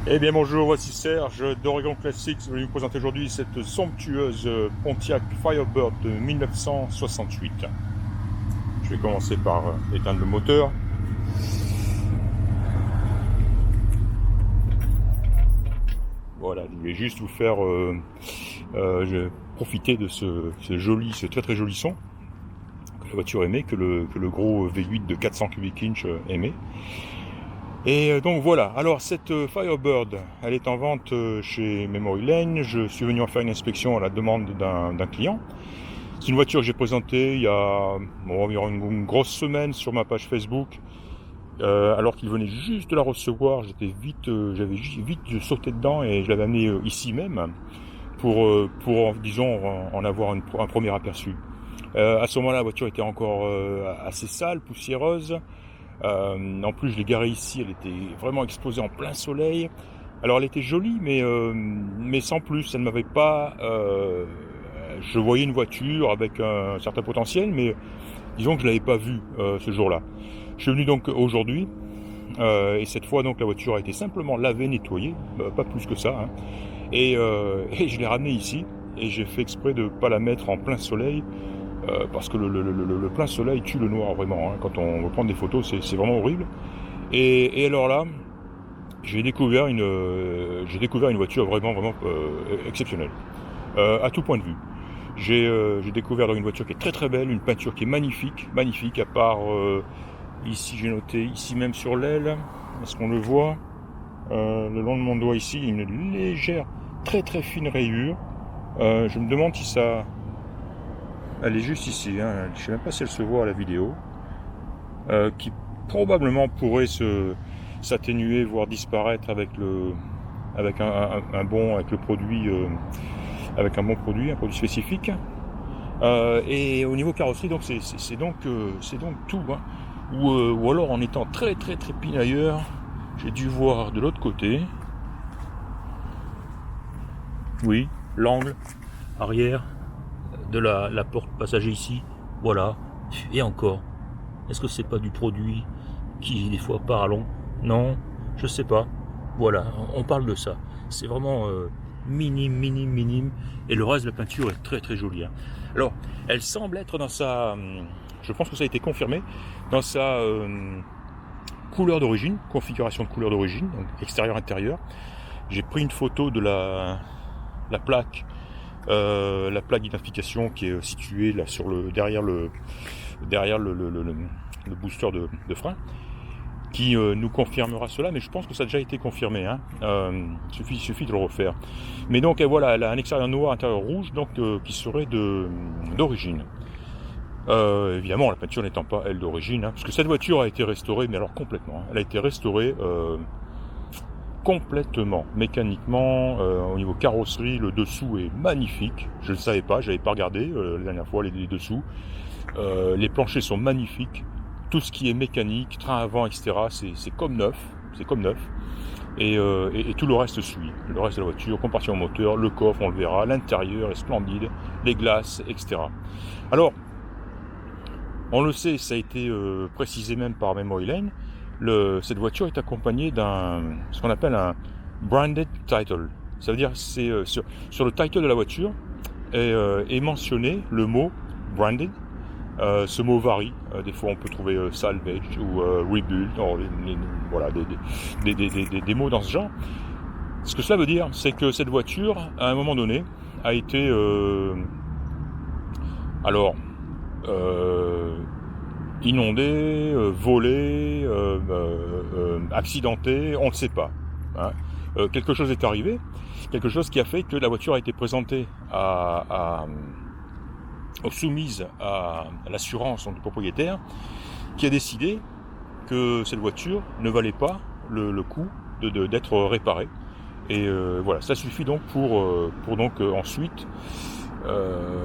Eh bien bonjour, voici Serge d'Oregon Classics. Je vais vous présenter aujourd'hui cette somptueuse Pontiac Firebird de 1968. Je vais commencer par éteindre le moteur. Voilà, je vais juste vous faire profiter de ce très très joli son que la voiture émet, que le gros V8 de 400 cubic inch émet. Et donc voilà, alors cette Firebird, elle est en vente chez Memory Lane. Je suis venu en faire une inspection à la demande d'un client. C'est une voiture que j'ai présentée il y a environ une grosse semaine sur ma page Facebook. Alors qu'il venait juste de la recevoir, j'avais vite sauté dedans et je l'avais amené ici même pour disons en avoir un premier aperçu. À ce moment-là, la voiture était encore assez sale, poussiéreuse. En plus, je l'ai garée ici, elle était vraiment exposée en plein soleil. Alors, elle était jolie, mais sans plus. Elle ne m'avait pas. Je voyais une voiture avec un certain potentiel, mais disons que je l'avais pas vue ce jour-là. Je suis venu donc aujourd'hui, et cette fois donc la voiture a été simplement lavée, nettoyée, pas plus que ça. Hein. Et je l'ai ramenée ici, et j'ai fait exprès de pas la mettre en plein soleil. Parce que le plein soleil tue le noir vraiment, hein. Quand on veut prendre des photos, c'est vraiment horrible. Et alors là, j'ai découvert une voiture vraiment exceptionnelle, à tout point de vue. J'ai découvert une voiture qui est très très belle, une peinture qui est magnifique, à part ici j'ai noté, ici même sur l'aile, est-ce qu'on le voit, le long de mon doigt ici, une légère, très très fine rayure. Je me demande si ça... Elle est juste ici, hein. Je ne sais même pas si elle se voit à la vidéo, qui probablement pourrait s'atténuer, voire disparaître avec un bon produit, avec un bon produit, un produit spécifique. Et au niveau carrosserie, donc c'est donc tout, hein. Ou alors en étant très très très pinailleur, j'ai dû voir de l'autre côté. Oui, l'angle arrière de la porte passager ici, voilà, et encore, est-ce que c'est pas du produit qui des fois part à long? Non, je sais pas, voilà, on parle de ça, c'est vraiment minime, et le reste de la peinture est très très jolie, hein. Alors, elle semble être dans sa, je pense que ça a été confirmé, dans sa couleur d'origine, configuration de couleur d'origine, donc extérieur-intérieur. J'ai pris une photo de la plaque d'identification qui est située là derrière le booster de frein, qui nous confirmera cela, mais je pense que ça a déjà été confirmé, hein. Suffit de le refaire. Mais donc voilà, elle a un extérieur noir, intérieur rouge, donc qui serait d'origine. Évidemment, la peinture n'étant pas elle d'origine, hein, parce que cette voiture a été restaurée, mais alors complètement, hein. Elle a été restaurée complètement, mécaniquement, au niveau carrosserie, le dessous est magnifique. Je ne le savais pas, j'avais pas regardé la dernière fois les dessous. Les planchers sont magnifiques. Tout ce qui est mécanique, train avant, etc., c'est comme neuf, Et tout le reste suit. Le reste de la voiture, compartiment moteur, le coffre, on le verra, l'intérieur est splendide, les glaces, etc. Alors, on le sait, ça a été précisé même par Memory Lane. Cette voiture est accompagnée ce qu'on appelle un branded title. Ça veut dire c'est sur le title de la voiture est mentionné le mot branded. Ce mot varie. Des fois, on peut trouver salvage ou rebuild. Voilà, des mots dans ce genre. Ce que cela veut dire, c'est que cette voiture, à un moment donné, a été inondé, volé, accidenté, on ne sait pas, hein. Quelque chose est arrivé, quelque chose qui a fait que la voiture a été présentée soumise à l'assurance du propriétaire, qui a décidé que cette voiture ne valait pas le coût d'être réparée. Et voilà, ça suffit donc pour ensuite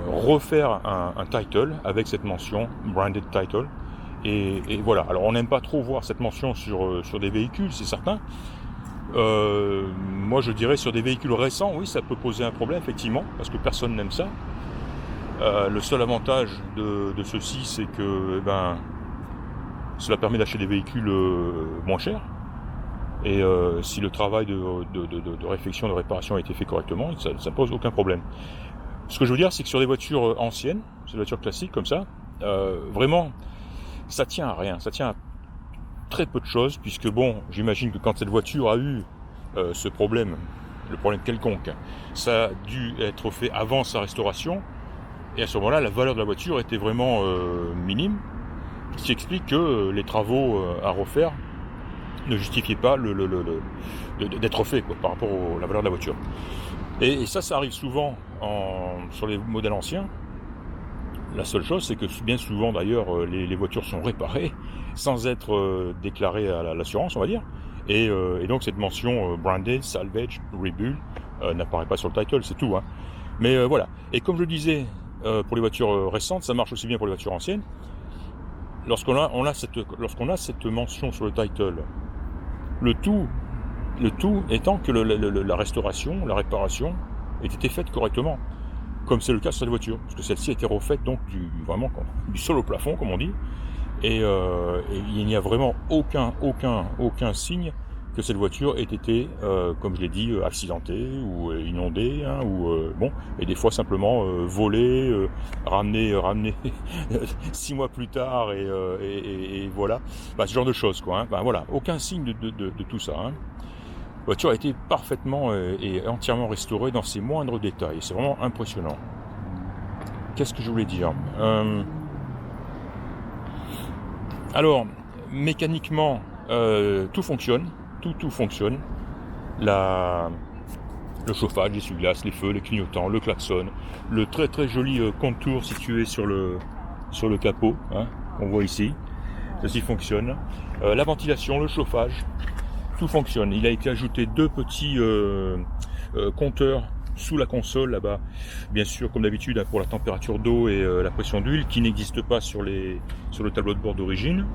refaire un title avec cette mention branded title. Et voilà, alors on n'aime pas trop voir cette mention sur des véhicules, c'est certain. Moi je dirais sur des véhicules récents, oui, ça peut poser un problème effectivement, parce que personne n'aime ça. Le seul avantage de ceci, c'est que cela permet d'acheter des véhicules moins chers. Et si le travail de réfection, de réparation a été fait correctement, ça ne pose aucun problème. Ce que je veux dire, c'est que sur des voitures anciennes, sur des voitures classiques comme ça, vraiment, ça tient à rien, ça tient à très peu de choses, puisque bon, j'imagine que quand cette voiture a eu ce problème, le problème quelconque, ça a dû être fait avant sa restauration, et à ce moment-là, la valeur de la voiture était vraiment minime, ce qui explique que les travaux à refaire ne justifiaient pas d'être faits par rapport à la valeur de la voiture. Et ça arrive souvent sur les modèles anciens. La seule chose, c'est que bien souvent d'ailleurs, les voitures sont réparées sans être déclarées à l'assurance, on va dire. Et donc cette mention branded, salvage, rebuild n'apparaît pas sur le title, c'est tout. Hein. Mais voilà. Et comme je le disais, pour les voitures récentes, ça marche aussi bien pour les voitures anciennes. Lorsqu'on a cette mention sur le title, le tout étant que la restauration, la réparation ait été faite correctement, comme c'est le cas sur cette voiture, parce que celle-ci a été refaite donc du sol au plafond, comme on dit, et il n'y a vraiment aucun signe que cette voiture ait été, comme je l'ai dit, accidentée ou inondée, hein, et des fois simplement volée, ramenée 6 mois plus tard, et voilà, ce genre de choses, quoi. Hein. Voilà, aucun signe de tout ça. Hein. La voiture a été parfaitement et entièrement restaurée dans ses moindres détails. C'est vraiment impressionnant. Qu'est-ce que je voulais dire ? Alors, mécaniquement, tout fonctionne. Tout fonctionne. Le chauffage, les essuie-glaces, les feux, les clignotants, le klaxon, le très très joli contour situé sur le capot, hein, qu'on voit ici. Ceci fonctionne. La ventilation, le chauffage, tout fonctionne. Il a été ajouté 2 petits compteurs sous la console là-bas, bien sûr comme d'habitude, hein, pour la température d'eau et la pression d'huile, qui n'existe pas sur le tableau de bord d'origine.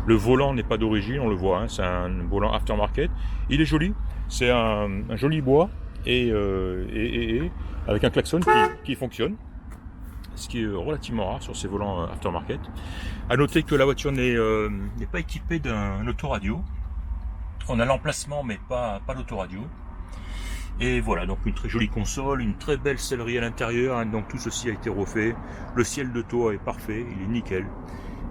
Le volant n'est pas d'origine, on le voit, hein, c'est un volant aftermarket. Il est joli, c'est un joli bois et avec un klaxon qui fonctionne, ce qui est relativement rare sur ces volants aftermarket. À noter que la voiture n'est pas équipée d'un autoradio. On a l'emplacement mais pas l'autoradio. Et voilà, donc une très jolie console, une très belle sellerie à l'intérieur, hein, donc tout ceci a été refait. Le ciel de toit est parfait, il est nickel,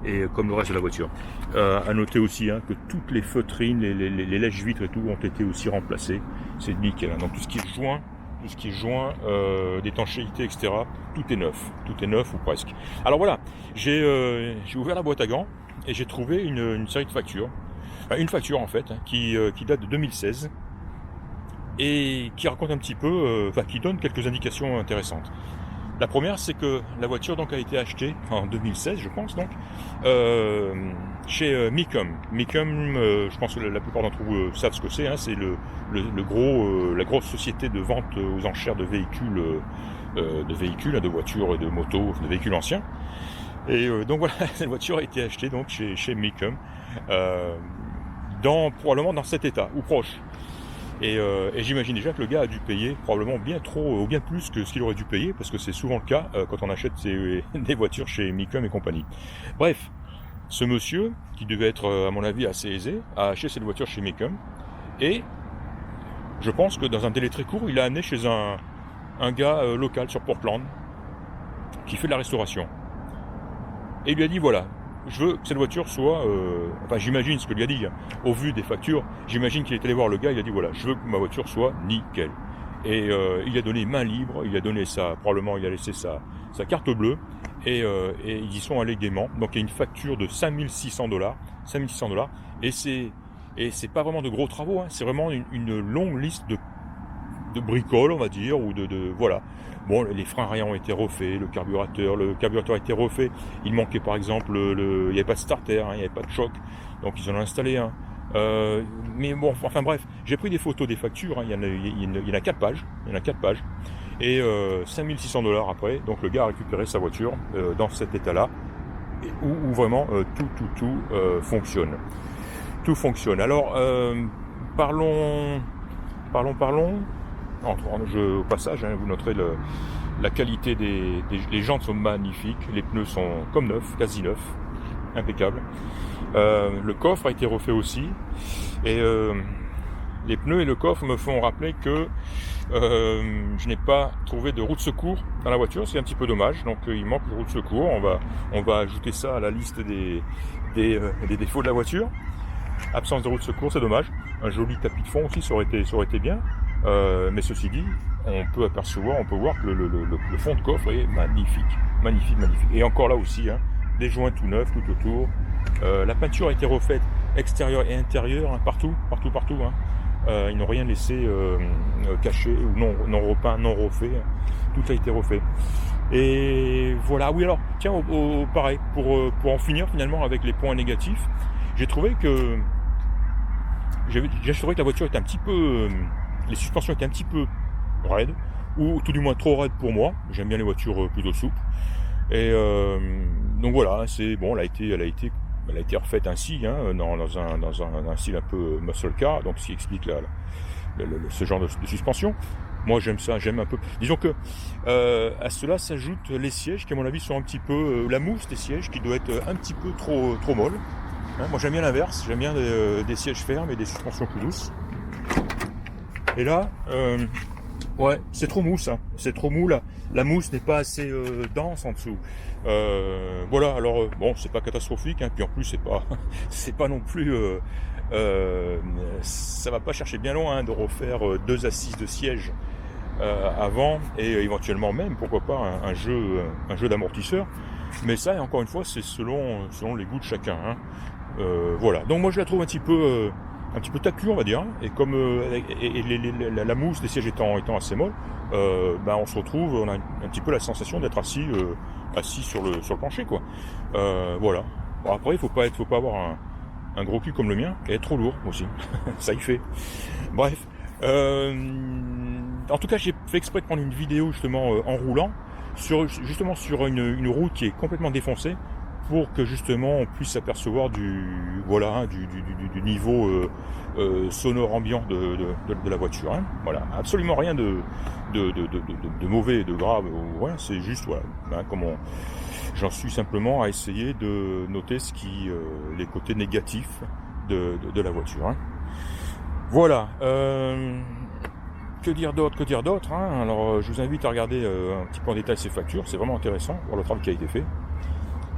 et comme le reste de la voiture. À noter aussi, hein, que toutes les feutrines, les lèches-vitres et tout ont été aussi remplacées, c'est nickel. Hein, donc tout ce qui est joint, d'étanchéité, etc., tout est neuf ou presque. Alors voilà, j'ai ouvert la boîte à gants et j'ai trouvé une série de factures. Une facture en fait, hein, qui date de 2016 et qui raconte un petit peu, qui donne quelques indications intéressantes. La première, c'est que la voiture donc a été achetée en 2016, je pense donc, chez Mecum. Mecum, je pense que la plupart d'entre vous savent ce que c'est. Hein, c'est la grosse société de vente aux enchères de véhicules, de voitures et de motos, de véhicules anciens. Et donc voilà, cette voiture a été achetée donc chez Mecum, probablement dans cet état ou proche. Et j'imagine déjà que le gars a dû payer probablement bien trop ou bien plus que ce qu'il aurait dû payer, parce que c'est souvent le cas quand on achète des voitures chez Mecum et compagnie. Bref, ce monsieur, qui devait être à mon avis assez aisé, a acheté cette voiture chez Mecum, et je pense que dans un délai très court, il l'a amené chez un gars local sur Portland qui fait de la restauration. Et il lui a dit voilà, je veux que cette voiture soit... j'imagine ce que lui a dit, hein, au vu des factures, j'imagine qu'il est allé voir le gars, il a dit voilà, je veux que ma voiture soit nickel. Et il a donné main libre, il a donné probablement il a laissé sa carte bleue, et ils y sont allés gaiement. Donc il y a une facture de $5,600, et c'est pas vraiment de gros travaux, hein, c'est vraiment une longue liste de bricoles, on va dire, ou voilà. Bon, les freins arrière ont été refaits, le carburateur a été refait. Il manquait par exemple, il n'y avait pas de starter, hein, il n'y avait pas de choc, donc ils en ont installé un. Mais bon, enfin bref, j'ai pris des photos des factures, hein, il y en a 4 pages, et $5,600 après, donc le gars a récupéré sa voiture dans cet état-là, où vraiment tout fonctionne. Tout fonctionne. Alors, parlons. Au passage, hein, vous noterez la qualité les jantes sont magnifiques, les pneus sont comme neufs, quasi neufs. impeccable. Le coffre a été refait aussi, et les pneus et le coffre me font rappeler que je n'ai pas trouvé de roue de secours dans la voiture, c'est un petit peu dommage, donc il manque de roue de secours, on va ajouter ça à la liste des défauts de la voiture. Absence de roue de secours, c'est dommage. Un joli tapis de fond aussi, ça aurait été bien, mais ceci dit, on peut voir que le fond de coffre est magnifique. Et encore là aussi, hein, des joints tout neufs tout autour. La peinture a été refaite extérieure et intérieure, hein, partout. Hein. Ils n'ont rien laissé caché ou non repeint, non refait. Tout a été refait. Et voilà. Oui, alors tiens, pareil, pour en finir finalement avec les points négatifs, j'ai trouvé que la voiture était un petit peu, les suspensions étaient un petit peu raides, ou tout du moins trop raides pour moi. J'aime bien les voitures plutôt souples. Et donc voilà, c'est bon, elle a été refaite ainsi, hein, dans un style un peu muscle car, donc ce qui explique ce genre de suspension. Moi j'aime ça, j'aime un peu. Disons que à cela s'ajoutent les sièges qui à mon avis sont un petit peu la mousse des sièges qui doit être un petit peu trop molle. Hein, moi j'aime bien l'inverse, j'aime bien des sièges fermes et des suspensions plus douces. Et là, ouais, c'est trop mousse, hein. C'est trop mou là. La mousse n'est pas assez dense en dessous. Voilà, alors bon, c'est pas catastrophique, hein, puis en plus c'est pas non plus, ça va pas chercher bien loin, hein, de refaire 2 assises de siège avant, et éventuellement même, pourquoi pas, un jeu d'amortisseur. Mais ça, encore une fois, c'est selon les goûts de chacun. Hein. Voilà. Donc moi je la trouve un petit peu taclue, on va dire, et comme la mousse des sièges étant assez molle, on se retrouve, on a un petit peu la sensation d'être assis sur le plancher, quoi. Voilà. Bon, après, il faut pas avoir un gros cul comme le mien et être trop lourd aussi. Ça y fait. Bref. En tout cas, j'ai fait exprès de prendre une vidéo justement en roulant sur une route qui est complètement défoncée, pour que justement on puisse s'apercevoir du niveau sonore ambiant de la voiture. Hein. Voilà, absolument rien de mauvais, de grave. Ouais, c'est juste hein, j'en suis simplement à essayer de noter les côtés négatifs de la voiture. Hein. Voilà. Que dire d'autre hein. Alors, je vous invite à regarder un petit peu en détail ces factures. C'est vraiment intéressant pour le travail qui a été fait.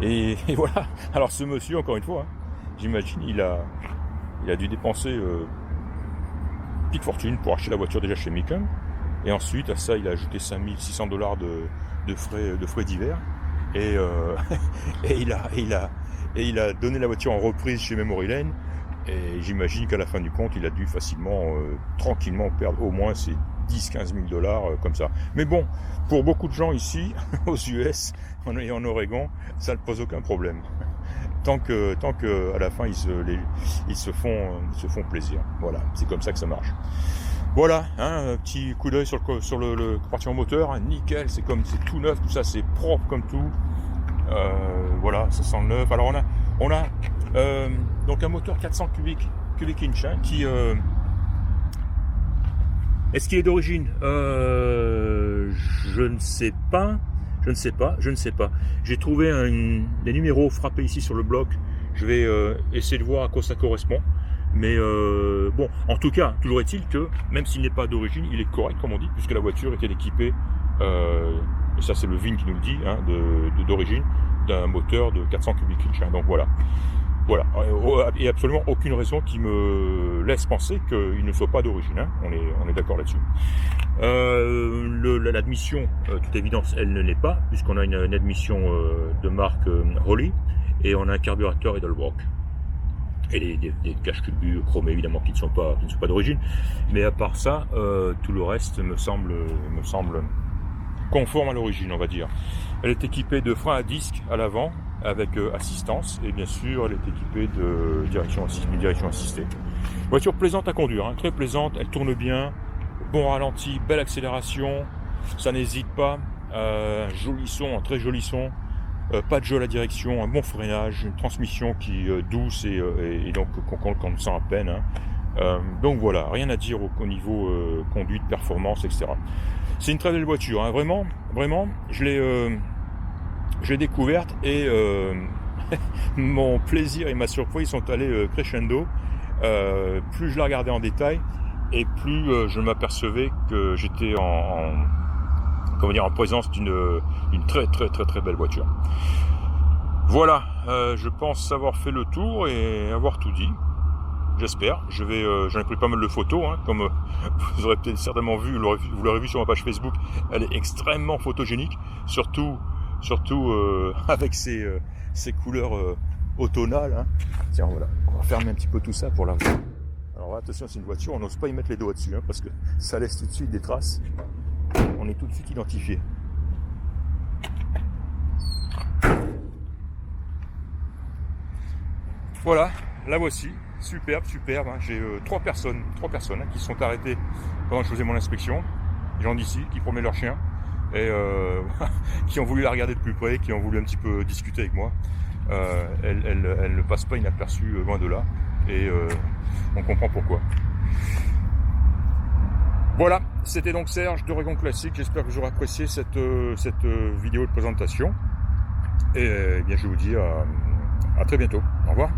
Et voilà. Alors ce monsieur, encore une fois, hein, j'imagine, il a dû dépenser une petite fortune pour acheter la voiture déjà chez Micum. Et ensuite, à ça, il a ajouté $5 600 de frais divers. Et il a donné la voiture en reprise chez Memory Lane. Et j'imagine qu'à la fin du compte, il a dû facilement, tranquillement perdre au moins ses 10-15 000 $ comme ça. Mais bon, pour beaucoup de gens ici, aux US et en Oregon, ça ne pose aucun problème. Tant que à la fin, ils se font plaisir. Voilà, c'est comme ça que ça marche. Voilà, hein, un petit coup d'œil sur le compartiment moteur, hein, nickel, c'est tout neuf, tout ça, c'est propre comme tout. Voilà, ça sent le neuf. Alors on a donc un moteur 400 cubic inch, hein, qui est-ce qu'il est d'origine je ne sais pas. J'ai trouvé des numéros frappés ici sur le bloc. Je vais essayer de voir à quoi ça correspond. Mais bon, en tout cas, toujours est-il que même s'il n'est pas d'origine, il est correct, comme on dit, puisque la voiture était équipée, et ça c'est le VIN qui nous le dit, hein, d'origine, d'un moteur de 400 cubic inch. Hein, donc voilà. Et absolument aucune raison qui me laisse penser qu'il ne soit pas d'origine. Hein. On est d'accord là-dessus. L'admission, toute évidence, elle ne l'est pas, puisqu'on a une admission de marque Holley, et on a un carburateur Edelbrock. Et des caches-culbus chromés, évidemment, qui ne sont pas d'origine. Mais à part ça, tout le reste me semble conforme à l'origine, on va dire. Elle est équipée de freins à disque à l'avant, avec assistance, et bien sûr, elle est équipée de direction assistée. Voiture plaisante à conduire, hein, très plaisante, elle tourne bien, bon ralenti, belle accélération, ça n'hésite pas, joli son, un très joli son, pas de jeu à la direction, un bon freinage, une transmission qui douce et donc qu'on sent à peine. Hein. Donc voilà, rien à dire au niveau conduite, performance, etc. C'est une très belle voiture, hein. Vraiment, je l'ai découverte et mon plaisir et ma surprise sont allés crescendo. Plus je la regardais en détail, et plus je m'apercevais que j'étais en présence d'une très très très très belle voiture. Voilà, je pense avoir fait le tour et avoir tout dit. J'espère. J'en ai pris pas mal de photos, hein, comme vous aurez peut-être certainement vu, vous l'aurez vu sur ma page Facebook. Elle est extrêmement photogénique, surtout avec ses couleurs automnales. Hein. Tiens, voilà, on va fermer un petit peu tout ça pour la voir. Alors attention, c'est une voiture, on n'ose pas y mettre les doigts dessus, hein, parce que ça laisse tout de suite des traces. On est tout de suite identifié. Voilà, la voici, superbe. Hein. J'ai trois personnes hein, qui se sont arrêtées pendant que je faisais mon inspection. Des gens d'ici qui promenaient leurs chiens et qui ont voulu la regarder de plus près, qui ont voulu un petit peu discuter avec moi. Elle ne passe pas inaperçue, loin de là, et on comprend pourquoi. Voilà, c'était donc Serge d'Oregon Classique. J'espère que vous aurez apprécié cette vidéo de présentation. Et bien, je vous dis à très bientôt. Au revoir.